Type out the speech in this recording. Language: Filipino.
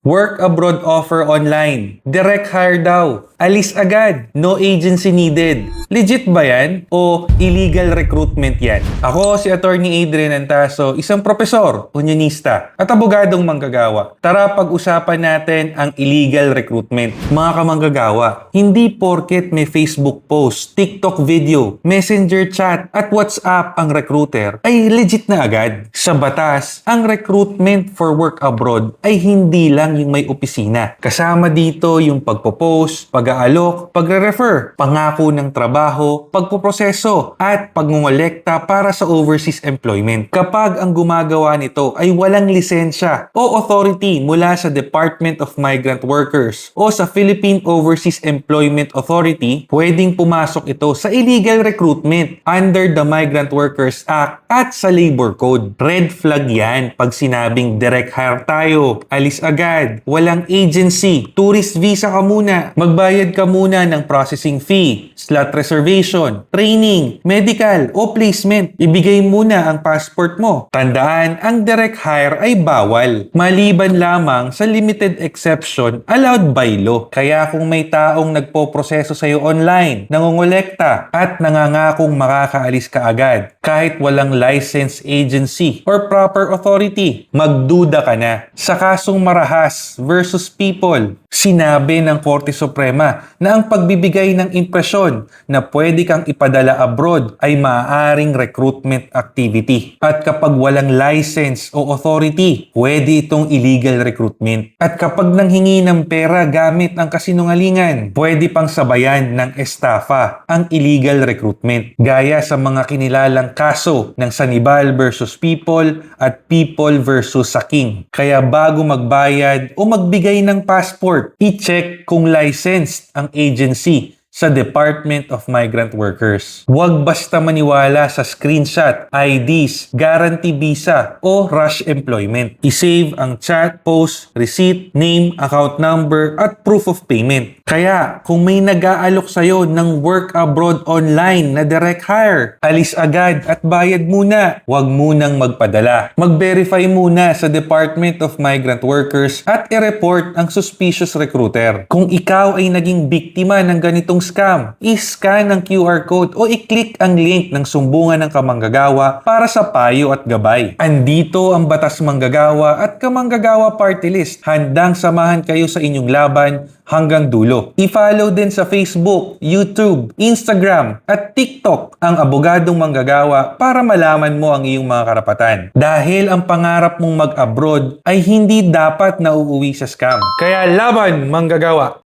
Work abroad offer online. Direct hire daw. Alis agad. No agency needed. Legit ba yan? O illegal recruitment yan? Ako si Attorney Adrian Antaso, isang profesor, unionista, at abogadong manggagawa. Tara pag-usapan natin ang illegal recruitment. Mga kamanggagawa, hindi porket may Facebook post, TikTok video, Messenger chat, at WhatsApp ang recruiter ay legit na agad. Sa batas, ang recruitment for work abroad ay hindi lang yung may opisina. Kasama dito yung pagpo-post, pag-aalok, pagre-refer, pangako ng trabaho, pagpoproseso, at pagngongolekta para sa overseas employment. Kapag ang gumagawa nito ay walang lisensya o authority mula sa Department of Migrant Workers o sa Philippine Overseas Employment Authority, pwedeng pumasok ito sa illegal recruitment under the Migrant Workers Act at sa Labor Code. Red flag yan pag sinabing direct hire tayo, alis agad, walang agency, tourist visa ka muna, magbayad ka muna ng processing fee, slot reservation, training, medical o placement. Ibigay muna ang passport mo. Tandaan, ang direct hire ay bawal. Maliban lamang sa limited exception allowed by law. Kaya kung may taong nagpoproseso sa iyo online, nangongolekta at nangangakong makakaalis ka agad kahit walang license agency or proper authority, magduda ka na. Sa kasong Marahas versus People, sinabi ng Korte Suprema na ang pagbibigay ng impresyon na pwede kang ipadala abroad ay maaaring recruitment activity. At kapag walang license o authority, pwede itong illegal recruitment. At kapag nanghingi ng pera gamit ang kasinungalingan, pwede pang sabayan ng estafa ang illegal recruitment. Gaya sa mga kinilalang kaso ng Sanibal versus People at People versus Saking. Kaya bago magbayad o magbigay ng passport, i-check kung licensed ang agency sa Department of Migrant Workers. Huwag basta maniwala sa screenshot, IDs, guarantee visa o rush employment. I-save ang chat, post, receipt, name, account number at proof of payment. Kaya kung may nag-aalok sa'yo ng work abroad online na direct hire, alis agad at bayad muna. Huwag munang magpadala. Mag-verify muna sa Department of Migrant Workers at i-report ang suspicious recruiter. Kung ikaw ay naging biktima ng ganitong scam, i-scan ang QR code o i-click ang link ng sumbungan ng kamanggagawa para sa payo at gabay. Andito ang Batas Manggagawa at Kamanggagawa Party List. Handang samahan kayo sa inyong laban hanggang dulo. I-follow din sa Facebook, YouTube, Instagram at TikTok ang Abogadong Manggagawa para malaman mo ang iyong mga karapatan. Dahil ang pangarap mong mag-abroad ay hindi dapat nauuwi sa scam. Kaya laban, manggagawa!